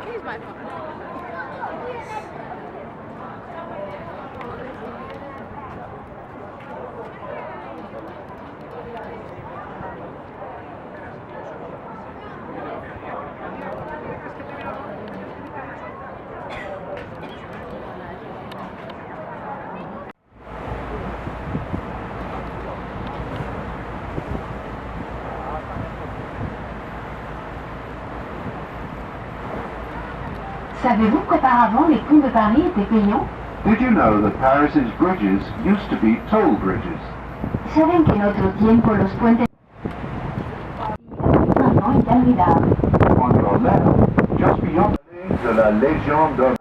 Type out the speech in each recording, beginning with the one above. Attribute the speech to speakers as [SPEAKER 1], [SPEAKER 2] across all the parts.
[SPEAKER 1] Here's my phone.
[SPEAKER 2] Savez-vous qu'auparavant les ponts de Paris étaient payants?
[SPEAKER 3] Did you know that Paris's bridges used to be toll bridges?
[SPEAKER 2] ¿Saben que en otro tiempo los puentes maintenant une galerie d'art?
[SPEAKER 3] On your left, just beyond de la Légion d'honneur.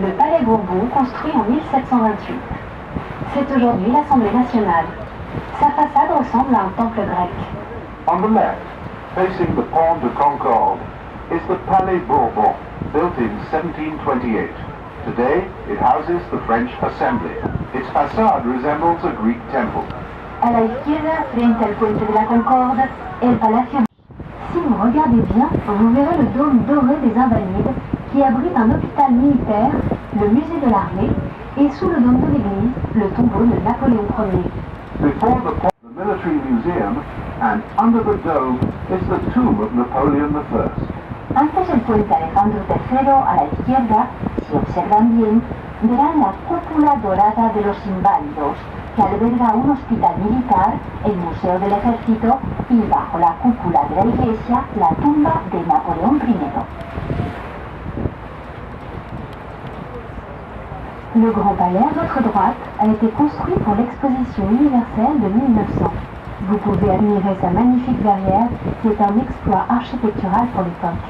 [SPEAKER 2] Le Palais Bourbon, construit en 1728. C'est aujourd'hui l'Assemblée nationale. Sa façade ressemble à un temple grec.
[SPEAKER 3] On the left, facing the Pont de Concorde, is the Palais Bourbon, built in 1728. Today, it houses the French Assembly. Its facade resembles a Greek temple.
[SPEAKER 2] A la izquierda, frente al puente de la Concorde, el Palacio. Si vous regardez bien, vous verrez le dôme doré des Invalides qui abrite un hôpital militaire, le musée de l'armée, et sous le dôme de l'église, le tombeau de Napoléon Ier.
[SPEAKER 3] Before the pont, the military museum, and under the dome is the tomb of Napoleon I.
[SPEAKER 2] Antes el puente Alejandro III, a la izquierda, si observan bien, verán la cúpula dorada de los Inválidos, que alberga un hospital militar, el Museo del Ejército y bajo la cúpula de la iglesia, la tumba de Napoleón I. Le Grand Palais à votre droite a été construit pour l'exposition universelle de 1900. Vous pouvez admirer sa magnifique verrière qui est un exploit architectural pour l'époque.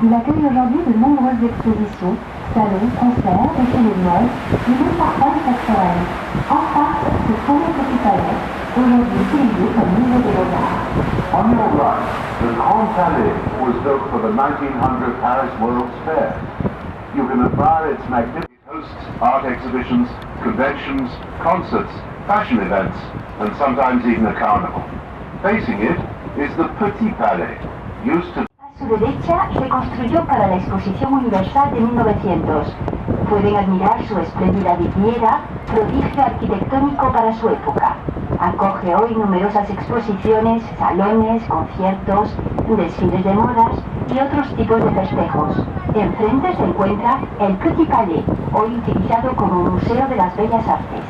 [SPEAKER 2] Il accueille aujourd'hui de nombreuses expositions, salons, concerts, effets de mode, et même parfois des passerelles. En face, ce premier petit palais, aujourd'hui utilisé comme musée des beaux-arts.
[SPEAKER 3] On your right, the Grand Palais was built for the 1900 Paris World's Fair. You can admire its magnificent hosts, art exhibitions, conventions, concerts, fashion events, and sometimes even a carnival. Facing it is the Petit Palais, used to...
[SPEAKER 2] A su derecha se construyó para la Exposición Universal de 1900. Pueden admirar su espléndida vidriera, prodigio arquitectónico para su época. Acoge hoy numerosas exposiciones, salones, conciertos, desfiles de modas y otros tipos de festejos. Enfrente se encuentra el Petit Palais, hoy utilizado como Museo de las Bellas Artes.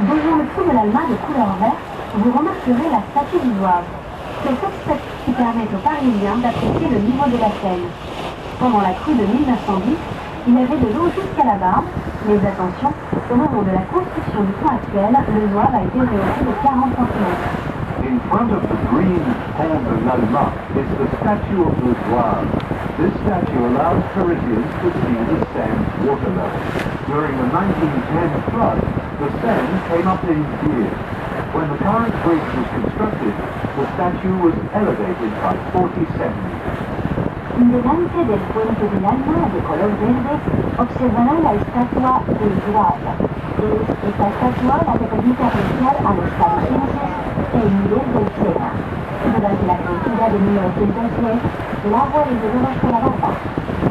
[SPEAKER 2] Devant le fond de l'Alma de couleur verte, vous remarquerez la statue du Zouave. C'est cette statue qui permet aux Parisiens d'apprécier le niveau de la Seine. Pendant la crue de 1910, il avait de l'eau jusqu'à la barbe, mais attention, au moment de la construction du pont actuel, le Zouave a été rehaussé de 40 cm.
[SPEAKER 3] In front of the green pont de l'Alma is the statue of the Zouave. This statue allows Parisians to see the Seine water level. During the 1910 flood, the Seine came up in gears. When the current bridge was constructed, the statue was elevated by 47 meters.
[SPEAKER 2] Delante del puente del alma de color verde observarán la estatua del Graal. Es esta estatua la que permite apreciar a los parisienses el nivel del Sena. Durante la crecida de 1910, el agua le llegó hasta la barba.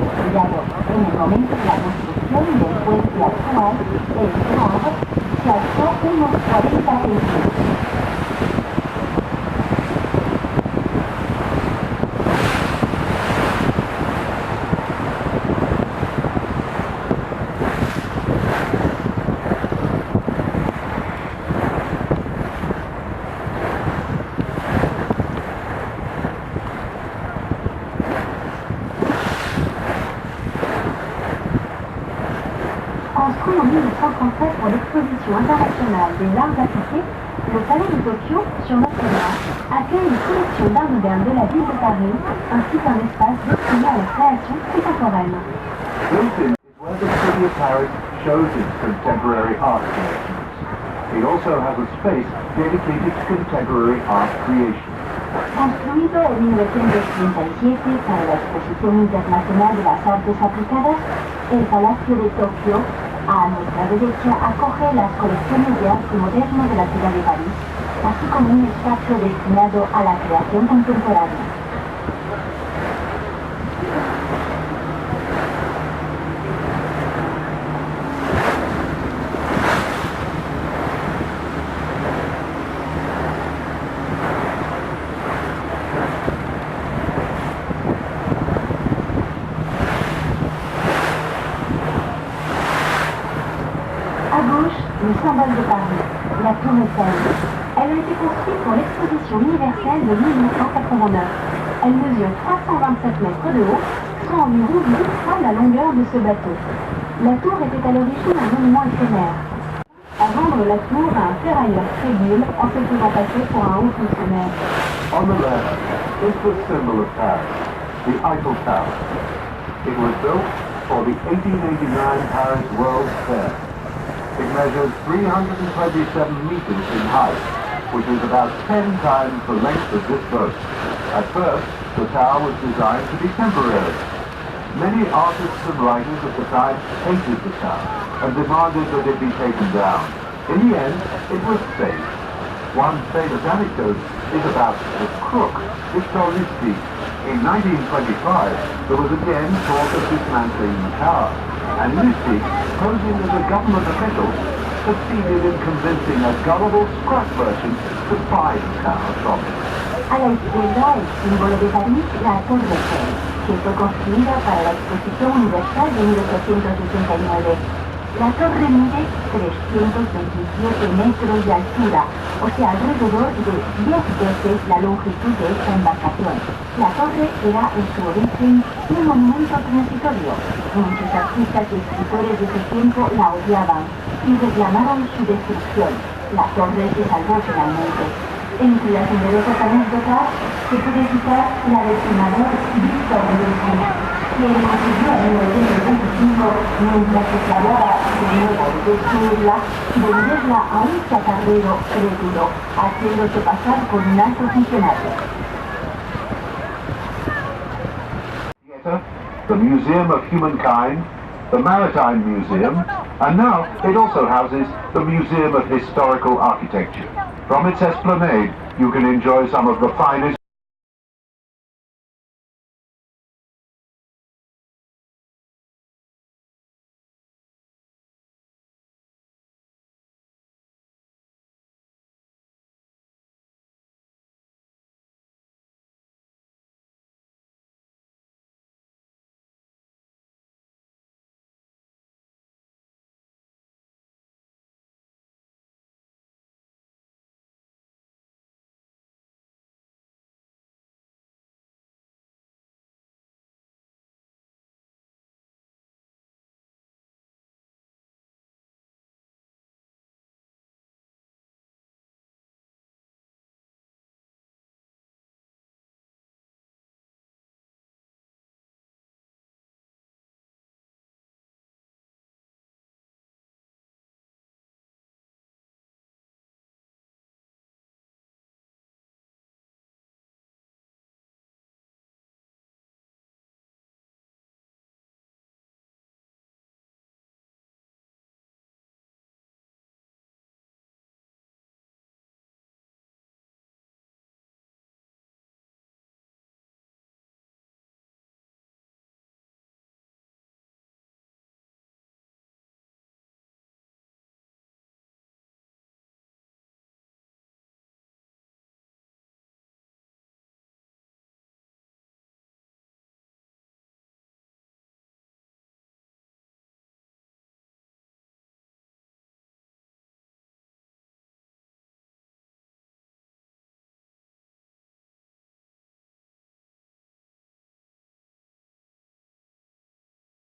[SPEAKER 2] Estudiado en el momento de la construcción del puente actual, el Graal se alzó unos 40 centímetros. Construit en 1937 pour l'exposition internationale des arts appliqués, le Palais de Tokyo, sur notre mer, accueille une collection d'art moderne de la ville de Paris, ainsi qu'un espace destiné à la création contemporaine.
[SPEAKER 3] Built-in is where the city of Paris shows its contemporary art collections. It also has a space dedicated to contemporary art creation.
[SPEAKER 2] Construido en 1937 para la Exposición Internacional de las Artes Aplicadas, el Palacio de Tokio, a nuestra derecha, acoge las colecciones de arte moderno de la ciudad de París, así como un espacio destinado a la creación contemporánea. Le symbole de Paris, la Tour Eiffel. Elle a été construite pour l'exposition universelle de 1989. Elle mesure 327 mètres de haut, soit environ 10 fois la longueur de ce bateau. La tour était à l'origine un monument éphémère. À vendre la tour à un ferrailleur crédule en se faisant passer pour un haut fonctionnaire.
[SPEAKER 3] On the left is the symbol of Paris, the Eiffel Tower. It was built for the 1889 Paris World's Fair. It measures 327 meters in height, which is about 10 times the length of this boat. At first, the tower was designed to be temporary. Many artists and writers at the time hated the tower and demanded that it be taken down. In the end, it was saved. One famous anecdote is about the crook, Victor Lustig. In 1925, there was again talk of dismantling the tower, and Lustig, posing as a government official, succeeded in convincing a gullible scrap merchant to buy the tower from him.
[SPEAKER 2] A la izquierda, el símbolo de París, la Torre Eiffel, que fue construida para la Exposición Universal de 1889. La torre mide 327 metros de altura, o sea, alrededor de 10 veces la longitud de esta embarcación. La torre era en su origen un monumento transitorio. Muchos artistas y escritores de ese tiempo la odiaban y reclamaron su destrucción. La torre se salvó finalmente. Entre las numerosas anécdotas se puede citar la del senador Victor Lustig, que consiguió en 1925, mientras se trataba de nuevo de destruirla, venderla a un chatarrero crédulo, haciéndose pasar por un alto funcionario.
[SPEAKER 3] The Museum of Humankind, the Maritime Museum, and now it also houses the Museum of Historical Architecture. From its esplanade, you can enjoy some of the finest